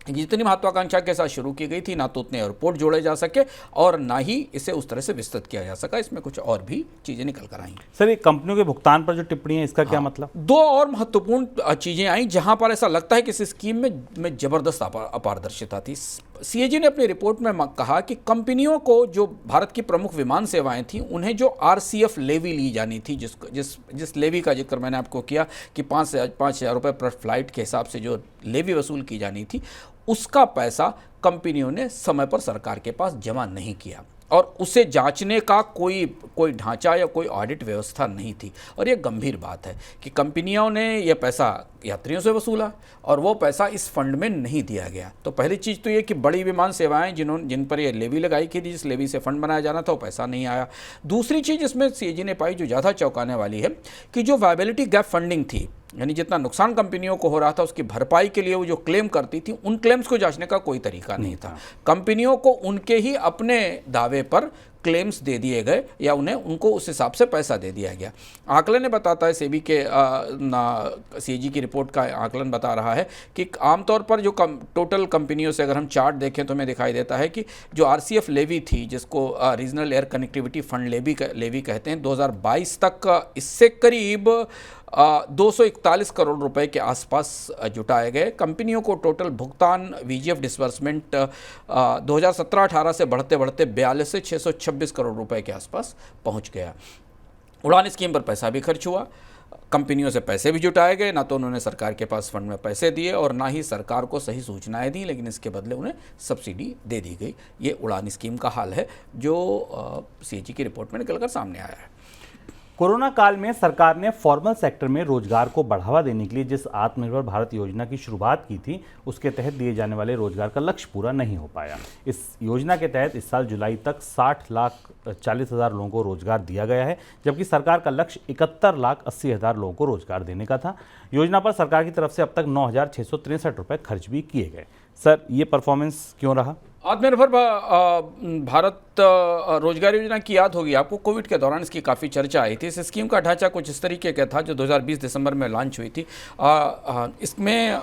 जितनी महत्वाकांक्षा के साथ शुरू की गई थी, ना तो उतने एयरपोर्ट जोड़े जा सके और ना ही इसे उस तरह से विस्तृत किया जा सका। इसमें कुछ और भी चीज़ें निकल कर आई। सर, ये कंपनियों के भुगतान पर जो टिप्पणी है, इसका क्या मतलब? 2 और महत्वपूर्ण चीज़ें आई जहां पर ऐसा लगता है कि इस स्कीम में जबरदस्त अपारदर्शिता थी। सीएजी ने अपनी रिपोर्ट में कहा कि कंपनियों को, जो भारत की प्रमुख विमान सेवाएं थी, उन्हें जो आरसीएफ लेवी ली जानी थी, जिस लेवी का जिक्र मैंने आपको किया कि 5,000 रुपये पर फ्लाइट के हिसाब से जो लेवी वसूल की जानी थी, उसका पैसा कंपनियों ने समय पर सरकार के पास जमा नहीं किया, और उसे जांचने का कोई ढांचा या कोई ऑडिट व्यवस्था नहीं थी। और ये गंभीर बात है कि कंपनियों ने यह पैसा यात्रियों से वसूला और वो पैसा इस फंड में नहीं दिया गया। तो पहली चीज़ तो ये कि बड़ी विमान सेवाएं जिन पर ये लेवी लगाई गई थी, जिस लेवी से फंड बनाया जाना था, वो पैसा नहीं आया। दूसरी चीज़ इसमें सीएजी ने पाई जो ज़्यादा चौंकाने वाली है कि जो वायबिलिटी गैप फंडिंग थी, यानी जितना नुकसान कंपनियों को हो रहा था उसकी भरपाई के लिए वो जो क्लेम करती थी, उन क्लेम्स को जांचने का कोई तरीका नहीं था। कंपनियों को उनके ही अपने दावे पर क्लेम्स दे दिए गए या उन्हें उनको उस हिसाब से पैसा दे दिया गया। आकलन बताता है, सेबी के सीएजी की रिपोर्ट का आकलन बता रहा है कि आमतौर पर जो टोटल कंपनियों से अगर हम चार्ट देखें तो हमें दिखाई देता है कि जो आरसीएफ लेवी थी, जिसको regional air connectivity fund levy कहते हैं, 2022 तक इससे करीब 241 करोड़ रुपए के आसपास जुटाए गए। कंपनियों को टोटल भुगतान वीजीएफ डिसबर्समेंट 2017-18 से बढ़ते बढ़ते 42 से 626 करोड़ रुपए के आसपास पहुंच गया। उड़ान स्कीम पर पैसा भी खर्च हुआ, कंपनियों से पैसे भी जुटाए गए, ना तो उन्होंने सरकार के पास फंड में पैसे दिए और ना ही सरकार को सही सूचनाएं दी, लेकिन इसके बदले उन्हें सब्सिडी दे दी गई। ये उड़ान स्कीम का हाल है जो सीएजी की रिपोर्ट में निकलकर सामने आया है। कोरोना काल में सरकार ने फॉर्मल सेक्टर में रोजगार को बढ़ावा देने के लिए जिस आत्मनिर्भर भारत योजना की शुरुआत की थी, उसके तहत दिए जाने वाले रोजगार का लक्ष्य पूरा नहीं हो पाया। इस योजना के तहत इस साल जुलाई तक 60,40,000 लोगों को रोजगार दिया गया है, जबकि सरकार का लक्ष्य 71,80,000 लोगों को रोजगार देने का था। योजना पर सरकार की तरफ से अब तक 9,663 रुपये खर्च भी किए गए। सर, ये परफॉर्मेंस क्यों रहा? आत्मनिर्भर भारत रोजगार योजना की याद होगी आपको, कोविड के दौरान इसकी काफ़ी चर्चा आई थी। इस स्कीम का ढांचा कुछ इस तरीके का था जो 2020 दिसंबर में लॉन्च हुई थी। इसमें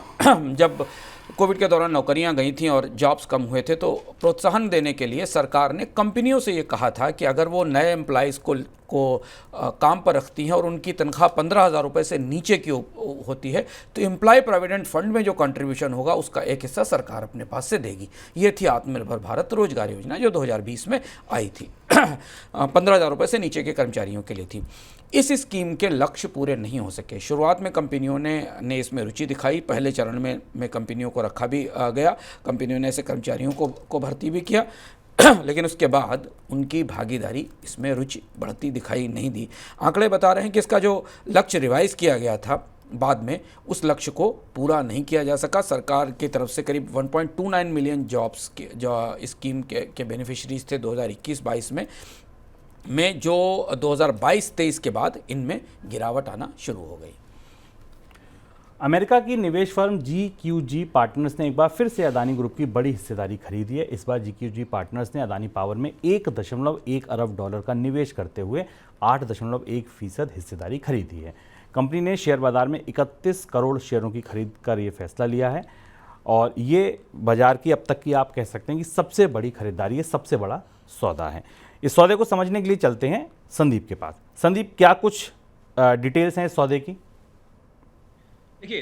जब कोविड के दौरान नौकरियां गई थीं और जॉब्स कम हुए थे, तो प्रोत्साहन देने के लिए सरकार ने कंपनियों से ये कहा था कि अगर वो नए एम्प्लॉइज़ को काम पर रखती हैं और उनकी तनख्वाह 15,000 रुपये से नीचे की होती है, तो एम्प्लॉय प्रोविडेंट फंड में जो कंट्रीब्यूशन होगा उसका एक हिस्सा सरकार अपने पास से देगी। ये थी आत्मनिर्भर भारत रोजगार योजना जो 2020 में आई थी। 15,000 रुपये से नीचे के कर्मचारियों के लिए थी। इस स्कीम के लक्ष्य पूरे नहीं हो सके। शुरुआत में कंपनियों ने इसमें रुचि दिखाई। पहले चरण में कंपनियों को रखा भी गया, कंपनियों ने ऐसे कर्मचारियों को भर्ती भी किया, लेकिन उसके बाद उनकी भागीदारी इसमें रुचि बढ़ती दिखाई नहीं दी। आंकड़े बता रहे हैं कि इसका जो लक्ष्य रिवाइज किया गया था बाद में, उस लक्ष्य को पूरा नहीं किया जा सका। सरकार की तरफ से करीब 1.29 मिलियन जॉब्स के जो स्कीम के बेनिफिशरीज थे 2021-22 में जो 2022-23 के बाद इनमें गिरावट आना शुरू हो गई। अमेरिका की निवेश फर्म GQG पार्टनर्स ने एक बार फिर से अदानी ग्रुप की बड़ी हिस्सेदारी खरीदी है। इस बार GQG पार्टनर्स ने अदानी पावर में 1.1 अरब डॉलर का निवेश करते हुए 8.1% हिस्सेदारी खरीदी है। कंपनी ने शेयर बाजार में 31 करोड़ शेयरों की खरीद कर ये फैसला लिया है और ये बाजार की अब तक की आप कह सकते हैं कि सबसे बड़ी खरीदारी है, सबसे बड़ा सौदा है। इस सौदे को समझने के लिए चलते हैं संदीप के पास। संदीप, क्या कुछ डिटेल्स हैं इस सौदे की? देखिए,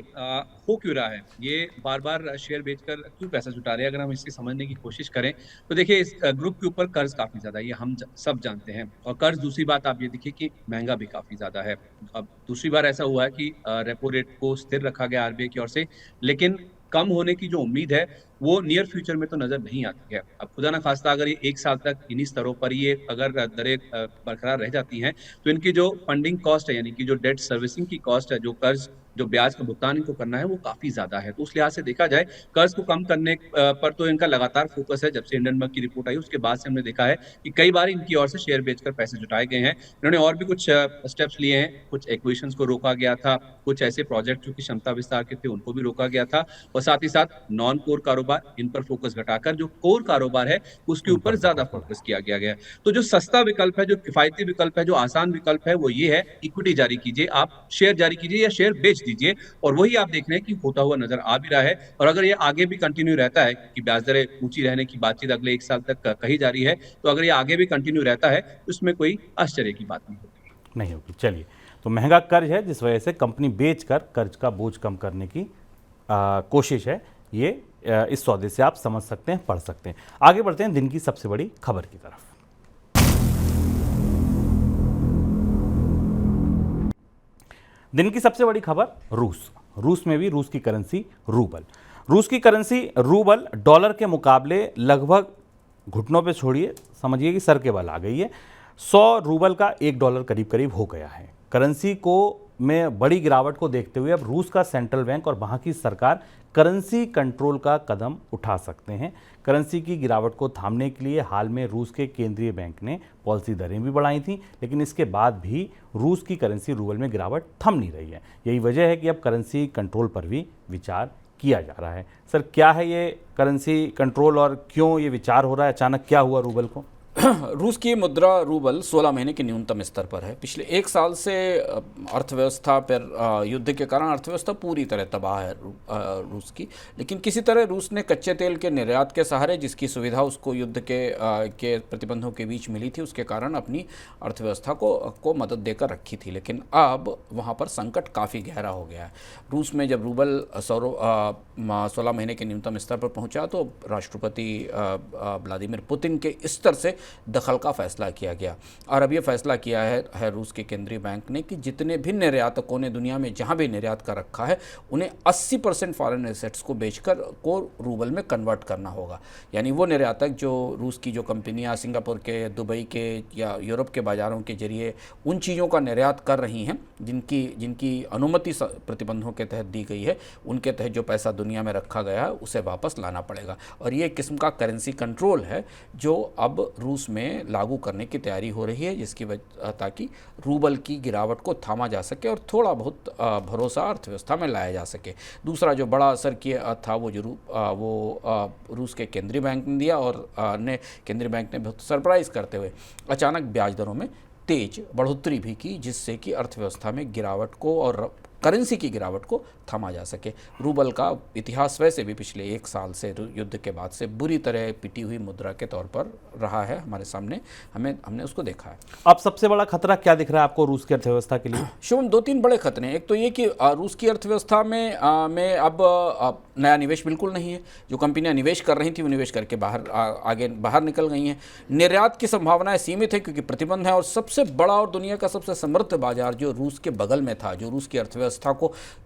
हो क्यों रहा है ये, बार बार शेयर बेचकर क्यों पैसा जुटा रहे हैं? अगर हम इसकी समझने की कोशिश करें तो देखिए, इस ग्रुप के ऊपर कर्ज काफी ज्यादा है, ये हम सब जानते हैं। और कर्ज, दूसरी बात आप ये देखिए कि महंगा भी काफी ज्यादा है। अब दूसरी बार ऐसा हुआ है कि रेपो रेट को स्थिर रखा गया आरबीआई की ओर से, लेकिन कम होने की जो उम्मीद है वो नियर फ्यूचर में तो नजर नहीं आती है। अब खुदा ना खास्ता अगर ये 1 साल तक इन्हीं स्तरों पर ये अगर दरें बरकरार रह जाती हैं, तो इनकी जो फंडिंग कॉस्ट है, यानी कि जो डेट सर्विसिंग की कॉस्ट है, जो कर्ज जो ब्याज का भुगतान इनको करना है, वो काफी ज्यादा है। तो उस लिहाज से देखा जाए, कर्ज को कम करने पर तो इनका लगातार फोकस है। जब से इंडियन बैंक की रिपोर्ट आई उसके बाद से हमने देखा है कि कई बार इनकी ओर से शेयर बेचकर पैसे जुटाए गए हैं। इन्होंने और भी कुछ स्टेप्स लिए हैं, कुछ एक्विजिशंस को रोका गया था, कुछ ऐसे प्रोजेक्ट जो कि क्षमता विस्तार के थे उनको भी रोका गया था, और साथ ही साथ नॉन कोर कारोबार, इन पर फोकस घटाकर जो कोर कारोबार है उसके ऊपर ज्यादा फोकस किया गया। तो जो सस्ता विकल्प है, जो किफायती विकल्प है, जो आसान विकल्प है, वो ये है, इक्विटी जारी कीजिए, आप शेयर जारी कीजिए या शेयर बेच दीजिए। और वही आप देख रहे हैं कि होता हुआ नजर आ भी रहा है। और अगर ये आगे भी कंटिन्यू रहता है कि ब्याज दरें ऊंची रहने की बातचीत अगले 1 साल तक कही जा रही है, तो अगर ये आगे भी कंटिन्यू रहता है तो इसमें कोई आश्चर्य की बात नहीं होगी। चलिए, तो महंगा कर्ज है जिस वजह से कंपनी बेचकर कर्ज का बोझ कम करने की कोशिश है, ये इस सौदे से आप समझ सकते हैं, पढ़ सकते हैं। आगे बढ़ते हैं दिन की सबसे बड़ी खबर की तरफ। दिन की सबसे बड़ी खबर रूस में भी रूस की करेंसी रूबल। रूस की करेंसी रूबल डॉलर के मुकाबले लगभग घुटनों पे छोड़िए, समझिए कि सर के बल आ गई है। 100 रूबल का $1 करीब करीब हो गया है। करेंसी को में बड़ी गिरावट को देखते हुए अब रूस का सेंट्रल बैंक और वहाँ की सरकार करेंसी कंट्रोल का कदम उठा सकते हैं। करेंसी की गिरावट को थामने के लिए हाल में रूस के केंद्रीय बैंक ने पॉलिसी दरें भी बढ़ाई थी, लेकिन इसके बाद भी रूस की करेंसी रूबल में गिरावट थम नहीं रही है। यही वजह है कि अब करेंसी कंट्रोल पर भी विचार किया जा रहा है। सर, क्या है ये करेंसी कंट्रोल और क्यों ये विचार हो रहा है? अचानक क्या हुआ रूबल को? रूस की मुद्रा रूबल 16 महीने के न्यूनतम स्तर पर है। पिछले एक साल से अर्थव्यवस्था पर युद्ध के कारण अर्थव्यवस्था पूरी तरह तबाह है रूस की, लेकिन किसी तरह रूस ने कच्चे तेल के निर्यात के सहारे, जिसकी सुविधा उसको युद्ध के प्रतिबंधों के बीच मिली थी, उसके कारण अपनी अर्थव्यवस्था को मदद देकर रखी थी। लेकिन अब वहाँ पर संकट काफ़ी गहरा हो गया है। रूस में जब रूबल 16 महीने के न्यूनतम स्तर पर पहुँचा तो राष्ट्रपति व्लादिमीर पुतिन के स्तर से दखल का फैसला किया गया। और अब ये फैसला किया है रूस के केंद्रीय बैंक ने कि जितने भी निर्यातकों ने दुनिया में जहां भी निर्यात कर रखा है उन्हें 80% फॉरेन एसेट्स को बेचकर को रूबल में कन्वर्ट करना होगा। यानी वो निर्यातक जो रूस की जो कंपनियां सिंगापुर के, दुबई के या यूरोप के बाज़ारों के जरिए उन चीज़ों का निर्यात कर रही हैं जिनकी अनुमति प्रतिबंधों के तहत दी गई है, उनके तहत जो पैसा दुनिया में रखा गया है उसे वापस लाना पड़ेगा। और ये एक किस्म का करेंसी कंट्रोल है जो अब रूस में लागू करने की तैयारी हो रही है, जिसकी वजह ताकि रूबल की गिरावट को थामा जा सके और थोड़ा बहुत भरोसा अर्थव्यवस्था में लाया जा सके। दूसरा जो बड़ा असर किया था वो रूस के केंद्रीय बैंक ने दिया और केंद्रीय बैंक ने बहुत सरप्राइज़ करते हुए अचानक ब्याज दरों में तेज बढ़ोतरी भी की, जिससे कि अर्थव्यवस्था में गिरावट को और करेंसी की गिरावट को थमा जा सके। रूबल का इतिहास वैसे भी पिछले एक साल से युद्ध के बाद से बुरी तरह पिटी हुई मुद्रा के तौर पर रहा है हमारे सामने, हमने उसको देखा है। अब सबसे बड़ा खतरा क्या दिख रहा है आपको रूस की अर्थव्यवस्था के लिए? शुभम, 2-3 बड़े खतरे हैं। एक तो ये कि रूस की अर्थव्यवस्था में अब नया निवेश बिल्कुल नहीं है। जो कंपनियां निवेश कर रही थी वो निवेश करके बाहर निकल गई हैं। निर्यात की संभावनाएं सीमित है क्योंकि प्रतिबंध है। और सबसे बड़ा और दुनिया का सबसे समृद्ध बाजार जो रूस के बगल में था, जो रूस की अर्थव्यवस्था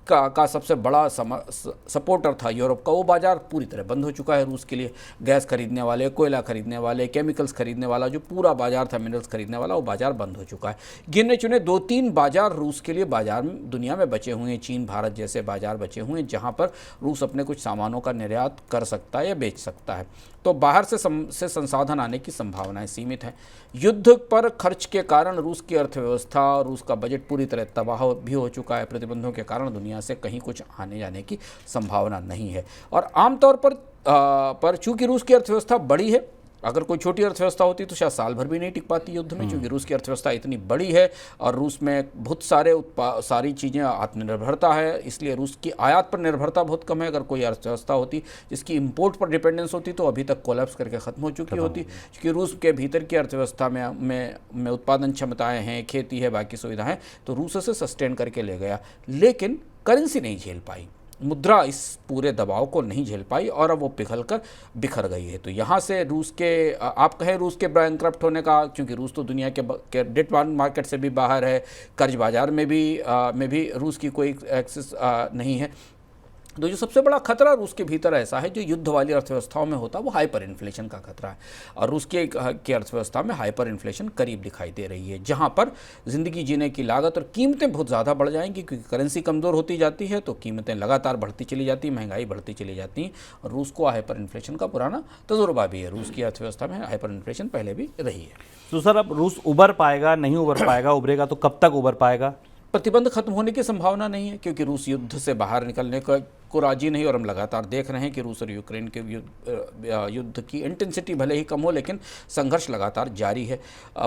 का सबसे बड़ा सपोर्टर था यूरोप का, वो बाजार पूरी तरह बंद हो चुका है रूस के लिए। गैस खरीदने वाले, कोयला खरीदने वाले, केमिकल्स खरीदने वाला जो पूरा बाजार था, मिनरल्स खरीदने वाला, वो बाजार बंद हो चुका है। गिने चुने 2-3 बाजार रूस के लिए बाजार में दुनिया में बचे हुए हैं। चीन, भारत जैसे बाजार बचे हुए हैं जहाँ पर रूस अपने कुछ सामानों का निर्यात कर सकता है या बेच सकता है। तो बाहर से संसाधन आने की संभावनाएं सीमित हैं। युद्ध पर खर्च के कारण रूस की अर्थव्यवस्था, रूस का बजट पूरी तरह तबाह भी हो चुका है। प्रतिबंधों के कारण दुनिया से कहीं कुछ आने जाने की संभावना नहीं है। और आमतौर पर चूंकि रूस की अर्थव्यवस्था बड़ी है, अगर कोई छोटी अर्थव्यवस्था होती तो शायद साल भर भी नहीं टिक पाती युद्ध में, क्योंकि रूस की अर्थव्यवस्था इतनी बड़ी है और रूस में बहुत सारी चीज़ें आत्मनिर्भरता है, इसलिए रूस की आयात पर निर्भरता बहुत कम है। अगर कोई अर्थव्यवस्था होती जिसकी इंपोर्ट पर डिपेंडेंस होती तो अभी तक कोलैप्स करके ख़त्म हो चुकी होती, क्योंकि रूस के भीतर की अर्थव्यवस्था में उत्पादन क्षमताएँ हैं, खेती है, बाकी सुविधाएँ, तो रूस उसे सस्टेन करके ले गया। लेकिन करेंसी नहीं झेल पाई, मुद्रा इस पूरे दबाव को नहीं झेल पाई और अब वो पिघलकर बिखर गई है। तो यहाँ से रूस के आप कहें रूस के बैंकक्रप्ट होने का, क्योंकि रूस तो दुनिया के डेट मार्केट से भी बाहर है, कर्ज बाजार में भी रूस की कोई एक्सेस नहीं है। तो जो सबसे बड़ा खतरा रूस के भीतर ऐसा है जो युद्ध वाली अर्थव्यवस्थाओं में होता है, वो हाइपर इन्फ्लेशन का खतरा है। और रूस की अर्थव्यवस्था में हाइपर इन्फ्लेशन करीब दिखाई दे रही है, जहां पर ज़िंदगी जीने की लागत और कीमतें बहुत ज़्यादा बढ़ जाएंगी, क्योंकि करेंसी कमज़ोर होती जाती है तो कीमतें लगातार बढ़ती चली जाती हैं, महंगाई बढ़ती चली जाती है। और रूस को हाइपर इन्फ्लेशन का पुराना तजुर्बा भी है। रूस की अर्थव्यवस्था में हाइपर इन्फ्लेशन पहले भी रही है। तो सर, अब रूस उबर पाएगा, नहीं उबर पाएगा, उभरेगा तो कब तक उबर पाएगा? प्रतिबंध खत्म होने की संभावना नहीं है, क्योंकि रूस युद्ध से बाहर निकलने को राजी नहीं। और हम लगातार देख रहे हैं कि रूस और यूक्रेन के युद्ध की इंटेंसिटी भले ही कम हो, लेकिन संघर्ष लगातार जारी है।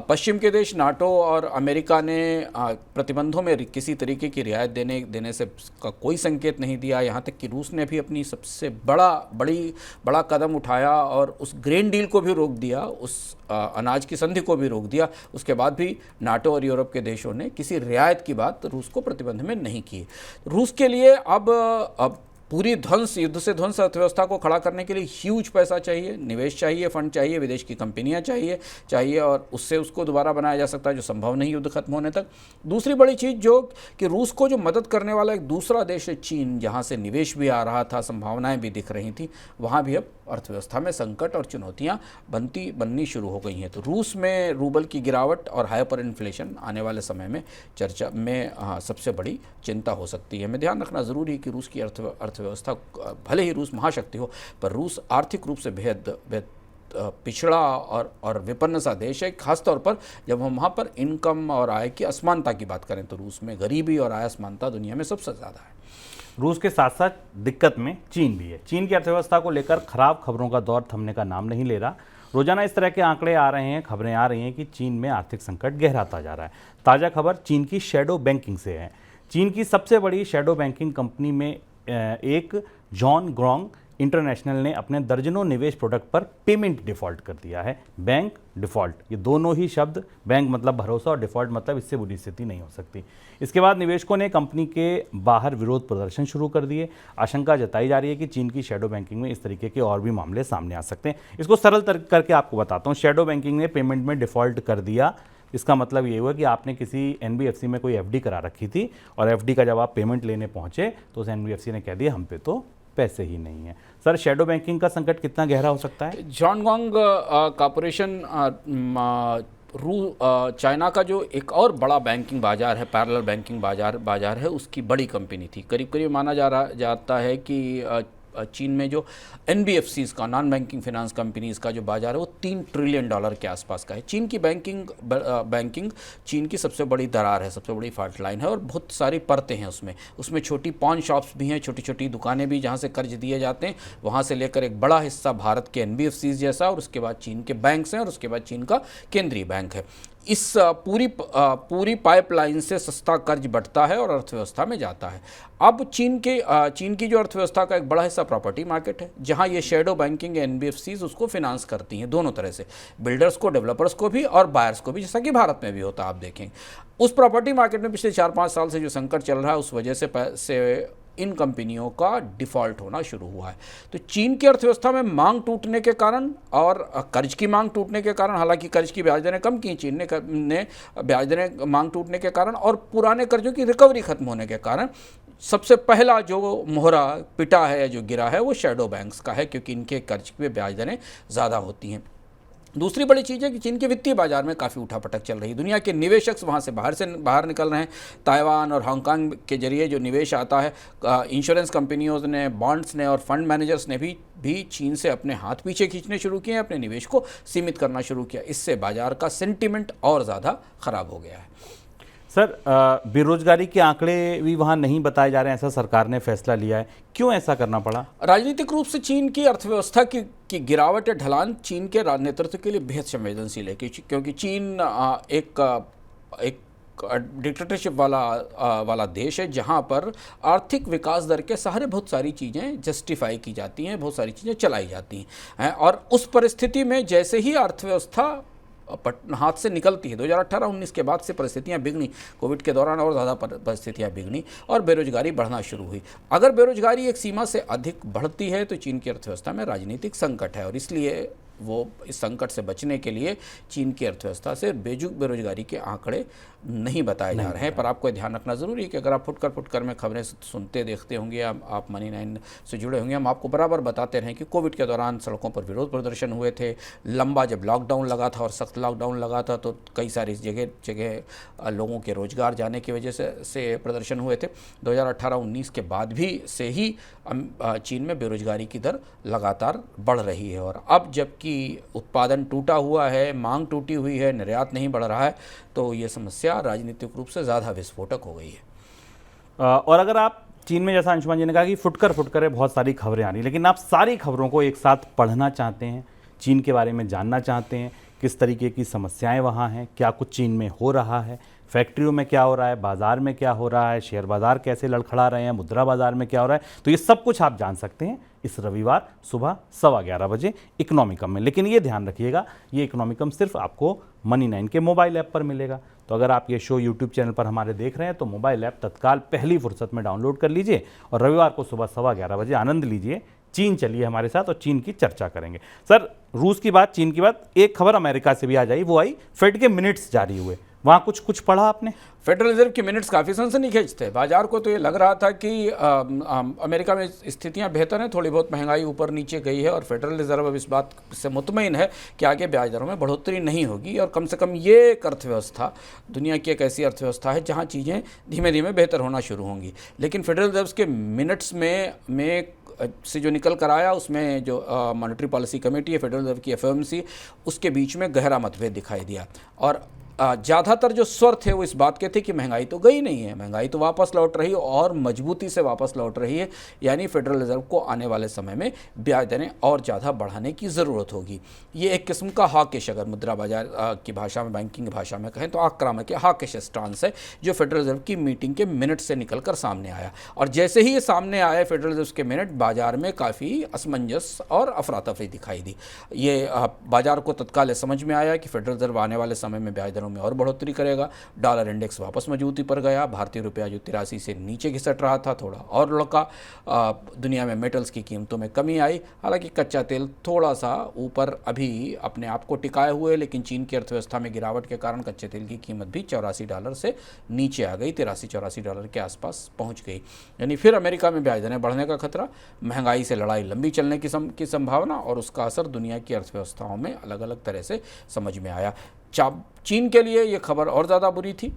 पश्चिम के देश नाटो और अमेरिका ने प्रतिबंधों में किसी तरीके की रियायत देने से का कोई संकेत नहीं दिया। यहाँ तक कि रूस ने भी अपनी सबसे बड़ा कदम उठाया और उस ग्रेन डील को भी रोक दिया, उस अनाज की संधि को भी रोक दिया। उसके बाद भी नाटो और यूरोप के देशों ने किसी रियायत की बात रूस को प्रतिबंध में नहीं की। रूस के लिए अब पूरी युद्ध से ध्वंस अर्थव्यवस्था को खड़ा करने के लिए ह्यूज पैसा चाहिए, निवेश चाहिए, फंड चाहिए, विदेश की कंपनियां चाहिए और उससे उसको दोबारा बनाया जा सकता है, जो संभव नहीं युद्ध खत्म होने तक। दूसरी बड़ी चीज़ जो कि रूस को जो मदद करने वाला एक दूसरा देश है चीन, जहां से निवेश भी आ रहा था, संभावनाएं भी दिख रही थी, वहां भी अब अर्थव्यवस्था में संकट और चुनौतियां बननी शुरू हो गई हैं। तो रूस में रूबल की गिरावट और हाइपर इन्फ्लेशन आने वाले समय में चर्चा में सबसे बड़ी चिंता हो सकती है। हमें ध्यान रखना ज़रूरी है कि रूस की अर्थव्यवस्था, भले ही रूस महाशक्ति हो, पर रूस आर्थिक रूप से बेहद पिछड़ा और विपन्न सा देश है। खासतौर पर जब हम वहाँ पर इनकम और आय की असमानता की बात करें तो रूस में गरीबी और आय असमानता दुनिया में सबसे ज़्यादा है। रूस के साथ साथ दिक्कत में चीन भी है। चीन की अर्थव्यवस्था को लेकर खराब खबरों का दौर थमने का नाम नहीं ले रहा। रोजाना इस तरह के आंकड़े आ रहे हैं, खबरें आ रही हैं कि चीन में आर्थिक संकट गहराता जा रहा है। ताज़ा खबर चीन की शैडो बैंकिंग से है। चीन की सबसे बड़ी शैडो बैंकिंग कंपनी में एक जॉन ग्रोंग इंटरनेशनल ने अपने दर्जनों निवेश प्रोडक्ट पर पेमेंट डिफ़ॉल्ट कर दिया है। बैंक डिफ़ॉल्ट, ये दोनों ही शब्द, बैंक मतलब भरोसा और डिफ़ॉल्ट मतलब इससे बुरी स्थिति नहीं हो सकती। इसके बाद निवेशकों ने कंपनी के बाहर विरोध प्रदर्शन शुरू कर दिए। आशंका जताई जा रही है कि चीन की शैडो बैंकिंग में इस तरीके के और भी मामले सामने आ सकते हैं। इसको सरल करके आपको बताता हूँ। शैडो बैंकिंग ने पेमेंट में डिफ़ॉल्ट कर दिया, इसका मतलब ये हुआ कि आपने किसी एनबीएफसी में कोई एफडी करा रखी थी और एफडी का जब आप पेमेंट लेने पहुंचे तो उस एनबीएफसी ने कह दिया हम पे तो पैसे ही नहीं है। सर, शैडो बैंकिंग का संकट कितना गहरा हो सकता है? जॉनगोंग कॉरपोरेशन चाइना का जो एक और बड़ा बैंकिंग बाजार है, पैरेलल बैंकिंग बाजार है, उसकी बड़ी कंपनी थी। करीब करीब माना जाता है कि चीन में जो एनबीएफसीज का, नॉन बैंकिंग फाइनेंस कंपनीज का जो बाजार है वो $3 ट्रिलियन के आसपास का है। चीन की बैंकिंग चीन की सबसे बड़ी दरार है, सबसे बड़ी फॉल्ट लाइन है और बहुत सारी परतें हैं उसमें छोटी पॉन शॉप्स भी हैं, छोटी छोटी दुकानें भी जहाँ से कर्ज दिए जाते हैं, वहाँ से लेकर एक बड़ा हिस्सा भारत के एनबीएफसीज जैसा, और उसके बाद चीन के बैंक्स हैं और उसके बाद चीन का केंद्रीय बैंक है। इस पूरी पाइपलाइन से सस्ता कर्ज बढ़ता है और अर्थव्यवस्था में जाता है। अब चीन की जो अर्थव्यवस्था का एक बड़ा हिस्सा प्रॉपर्टी मार्केट है, जहां ये शैडो बैंकिंग एनबीएफसीज उसको फिनांस करती हैं दोनों तरह से, बिल्डर्स को, डेवलपर्स को भी और बायर्स को भी, जैसा कि भारत में भी होता है। आप देखें उस प्रॉपर्टी मार्केट में पिछले 4-5 साल से जो संकट चल रहा है उस वजह से इन कंपनियों का डिफ़ॉल्ट होना शुरू हुआ है। तो चीन की अर्थव्यवस्था में मांग टूटने के कारण और कर्ज की मांग टूटने के कारण, हालांकि कर्ज की ब्याज दरें कम की चीन ने ब्याज दरें मांग टूटने के कारण और पुराने कर्जों की रिकवरी खत्म होने के कारण सबसे पहला जो मोहरा पिटा है, जो गिरा है, वो शैडो बैंक्स का है, क्योंकि इनके कर्ज पे ब्याज दरें ज़्यादा होती हैं। दूसरी बड़ी चीज़ है कि चीन के वित्तीय बाजार में काफ़ी उठापटक चल रही है। दुनिया के निवेशक वहाँ से बाहर निकल रहे हैं। ताइवान और हांगकांग के जरिए जो निवेश आता है, इंश्योरेंस कंपनियों ने, बॉन्ड्स ने और फंड मैनेजर्स ने भी चीन से अपने हाथ पीछे खींचने शुरू किए, अपने निवेश को सीमित करना शुरू किया। इससे बाजार का सेंटिमेंट और ज़्यादा ख़राब हो गया है। सर, बेरोजगारी के आंकड़े भी वहाँ नहीं बताए जा रहे हैं, ऐसा सरकार ने फैसला लिया है, क्यों ऐसा करना पड़ा? राजनीतिक रूप से चीन की अर्थव्यवस्था की गिरावट या ढलान चीन के नेतृत्व के लिए बेहद संवेदनशील है, क्योंकि चीन एक डिक्टेटरशिप वाला देश है, जहाँ पर आर्थिक विकास दर के सहारे बहुत सारी चीज़ें जस्टिफाई की जाती हैं, बहुत सारी चीज़ें चलाई जाती हैं। और उस परिस्थिति में जैसे ही अर्थव्यवस्था हाथ से निकलती है, 2018-19 के बाद से परिस्थितियां बिगड़ी, कोविड के दौरान और ज़्यादा परिस्थितियां बिगड़ी और बेरोजगारी बढ़ना शुरू हुई। अगर बेरोजगारी एक सीमा से अधिक बढ़ती है तो चीन की अर्थव्यवस्था में राजनीतिक संकट है, और इसलिए वो इस संकट से बचने के लिए चीन की अर्थव्यवस्था से बेरोजगारी के आंकड़े नहीं बताए जा रहे हैं। पर आपको ध्यान रखना ज़रूरी है कि अगर आप फुटकर में खबरें सुनते देखते होंगे, आप मनी 9 से जुड़े होंगे, हम आपको बराबर बताते रहे कि कोविड के दौरान सड़कों पर विरोध प्रदर्शन हुए थे। लंबा जब लॉकडाउन लगा था और सख्त लॉकडाउन लगा था तो कई सारी जगह लोगों के रोजगार जाने की वजह से प्रदर्शन हुए थे। 2018-19 के बाद भी से ही चीन में बेरोजगारी की दर लगातार बढ़ रही है, और अब जबकि उत्पादन टूटा हुआ है, मांग टूटी हुई है, निर्यात नहीं बढ़ रहा है, तो ये समस्या राजनीतिक रूप से ज़्यादा विस्फोटक हो गई है। और अगर आप चीन में, जैसा अंशुमान जी ने कहा कि फुटकर है, बहुत सारी खबरें आ रही, लेकिन आप सारी खबरों को एक साथ पढ़ना चाहते हैं, चीन के बारे में जानना चाहते हैं, किस तरीके की समस्याएं वहाँ हैं, क्या कुछ चीन में हो रहा है, फैक्ट्रियों में क्या हो रहा है, बाजार में क्या हो रहा है, शेयर बाजार कैसे लड़खड़ा रहे हैं, मुद्रा बाजार में क्या हो रहा है, तो ये सब कुछ आप जान सकते हैं इस रविवार सुबह 11:15 बजे इकोनॉमिकम में। लेकिन ये ध्यान रखिएगा, ये इकोनॉमिकम सिर्फ आपको मनी 9 के मोबाइल ऐप पर मिलेगा। तो अगर आप ये शो यूट्यूब चैनल पर हमारे देख रहे हैं तो मोबाइल ऐप तत्काल पहली फुर्सत में डाउनलोड कर लीजिए और रविवार को सुबह 11:15 बजे आनंद लीजिए। चीन चलिए हमारे साथ और चीन की चर्चा करेंगे। सर, रूस की बात, चीन की बात, एक खबर अमेरिका से भी आ जाई, वो आई फेड के मिनट्स जारी हुए, वहाँ कुछ पढ़ा आपने? फेडरल रिजर्व के मिनट्स काफ़ी सनसनीखेज थे। बाजार को तो ये लग रहा था कि अमेरिका में स्थितियां बेहतर हैं, थोड़ी बहुत महंगाई ऊपर नीचे गई है और फेडरल रिजर्व अब इस बात से मुतमईन है कि आगे ब्याज दरों में बढ़ोतरी नहीं होगी, और कम से कम ये एक अर्थव्यवस्था, दुनिया की एक ऐसी अर्थव्यवस्था है जहाँ चीज़ें धीमे धीमे बेहतर होना शुरू होंगी। लेकिन फेडरल रिजर्व के मिनट्स में से जो निकल कर आया, उसमें जो मॉनेटरी पॉलिसी कमेटी है, फेडरल रिजर्व की FOMC, उसके बीच में गहरा मतभेद दिखाई दिया। और ज़्यादातर जो स्वर थे वो इस बात के थे कि महंगाई तो गई नहीं है, महंगाई तो वापस लौट रही है और मजबूती से वापस लौट रही है, यानी फेडरल रिजर्व को आने वाले समय में ब्याज दरें और ज़्यादा बढ़ाने की ज़रूरत होगी। ये एक किस्म का हॉकिश, अगर मुद्रा बाजार की भाषा में, बैंकिंग भाषा में कहें तो आक्रामक या हॉकिश स्टांस है जो फेडरल रिजर्व की मीटिंग के मिनट से निकलकर सामने आया। और जैसे ही ये सामने आया फेडरल रिजर्व के मिनट, बाजार में काफ़ी असमंजस और अफरा तफरी दिखाई दी। ये बाजार को तत्काल समझ में आया कि फेडरल रिजर्व आने वाले समय में ब्याज में और बढ़ोतरी करेगा। डॉलर इंडेक्स वापस मजबूती पर गया, भारतीय रुपया जो 83 से नीचे घिसट रहा था थोड़ा और लुढ़का। दुनिया में मेटल्स की कीमतों में कमी आई, हालांकि कच्चा तेल थोड़ा सा ऊपर अभी अपने आप को टिकाए हुए, लेकिन चीन की अर्थव्यवस्था में गिरावट के कारण कच्चे तेल की कीमत भी $84 से नीचे आ गई, $83-84 के आसपास पहुंच गई। यानी फिर अमेरिका में ब्याज दरें बढ़ने का खतरा, महंगाई से लड़ाई लंबी चलने की संभावना और उसका असर दुनिया की अर्थव्यवस्थाओं में अलग अलग तरह से समझ में आया। चीन के लिए ये खबर और ज़्यादा बुरी थी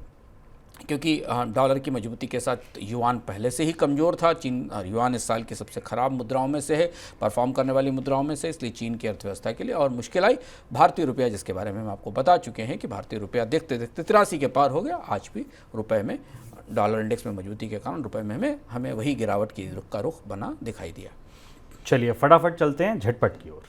क्योंकि डॉलर की मजबूती के साथ युआन पहले से ही कमज़ोर था। युआन इस साल की सबसे ख़राब मुद्राओं में से है, परफॉर्म करने वाली मुद्राओं में से, इसलिए चीन की अर्थव्यवस्था के लिए और मुश्किल आई। भारतीय रुपया, जिसके बारे में हम आपको बता चुके हैं कि भारतीय रुपया देखते देखते 83 के पार हो गया, आज भी रुपए में डॉलर इंडेक्स में मजबूती के कारण रुपए में हमें वही गिरावट की का रुख बना दिखाई दिया। चलिए फटाफट चलते हैं झटपट की ओर।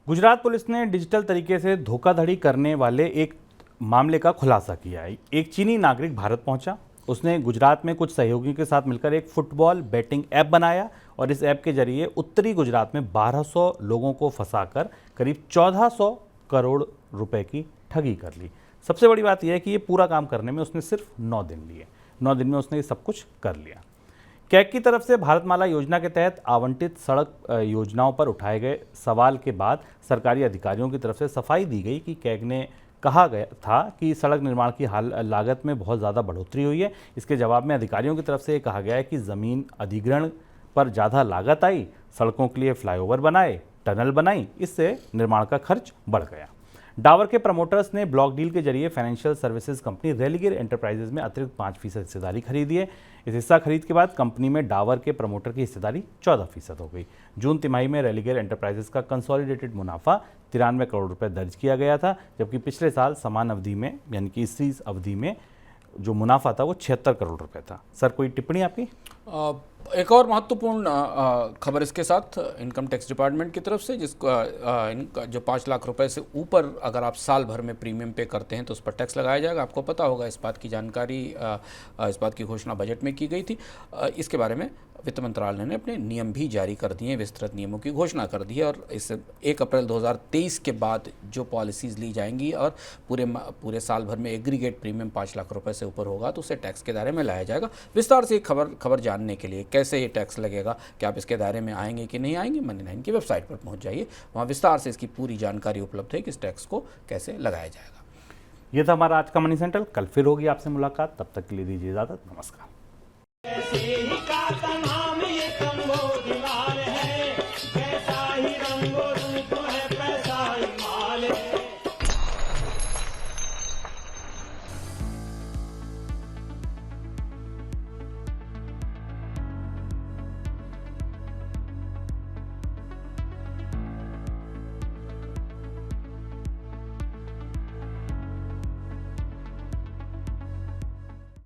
गुजरात पुलिस ने डिजिटल तरीके से धोखाधड़ी करने वाले एक मामले का खुलासा किया है। एक चीनी नागरिक भारत पहुंचा, उसने गुजरात में कुछ सहयोगियों के साथ मिलकर एक फुटबॉल बैटिंग ऐप बनाया और इस ऐप के जरिए उत्तरी गुजरात में 1200 लोगों को फंसाकर करीब 1400 करोड़ रुपए की ठगी कर ली। सबसे बड़ी बात यह है कि ये पूरा काम करने में उसने सिर्फ 9 दिन लिए। 9 दिन में उसने ये सब कुछ कर लिया। कैग की तरफ से भारतमाला योजना के तहत आवंटित सड़क योजनाओं पर उठाए गए सवाल के बाद सरकारी अधिकारियों की तरफ से सफाई दी गई कि कैग ने कहा गया था कि सड़क निर्माण की लागत में बहुत ज़्यादा बढ़ोतरी हुई है। इसके जवाब में अधिकारियों की तरफ से ये कहा गया है कि ज़मीन अधिग्रहण पर ज़्यादा लागत आई, सड़कों के लिए फ्लाईओवर बनाए, टनल बनाई, इससे निर्माण का खर्च बढ़ गया। डावर के प्रमोटर्स ने ब्लॉक डील के जरिए financial services company Religare enterprises में अतिरिक्त 5% हिस्सेदारी खरीदी है। इस हिस्सा खरीद के बाद कंपनी में डावर के प्रमोटर की हिस्सेदारी 14% हो गई। जून तिमाही में रेलिगेर एंटरप्राइजेज का कंसोलिडेटेड मुनाफा 93 करोड़ रुपए दर्ज किया गया था, जबकि पिछले साल समान अवधि में यानी कि इसी अवधि में जो मुनाफा था वो 76 करोड़ रुपए था। सर, कोई टिप्पणी आपकी? एक और महत्वपूर्ण खबर इसके साथ इनकम टैक्स डिपार्टमेंट की तरफ से, जिसको इनका जो 5 लाख रुपए से ऊपर अगर आप साल भर में प्रीमियम पे करते हैं तो उस पर टैक्स लगाया जाएगा। आपको पता होगा, इस बात की जानकारी, इस बात की घोषणा बजट में की गई थी। इसके बारे में वित्त मंत्रालय ने अपने नियम भी जारी कर दिए हैं, विस्तृत नियमों की घोषणा कर दी है और इस 1 अप्रैल 2023 के बाद जो पॉलिसीज़ ली जाएंगी और पूरे साल भर में एग्रीगेट प्रीमियम 5 लाख रुपए से ऊपर होगा तो उसे टैक्स के दायरे में लाया जाएगा। विस्तार से खबर जानने के लिए कैसे ये टैक्स लगेगा, क्या आप इसके दायरे में आएंगे कि नहीं आएंगे, मनी9 की वेबसाइट पर पहुंच जाइए, वहाँ विस्तार से इसकी पूरी जानकारी उपलब्ध है कि इस टैक्स को कैसे लगाया जाएगा। ये था हमारा आज का मनी सेंट्रल। कल फिर होगी आपसे मुलाकात, तब तक के लिए दीजिए इजाजत। नमस्कार।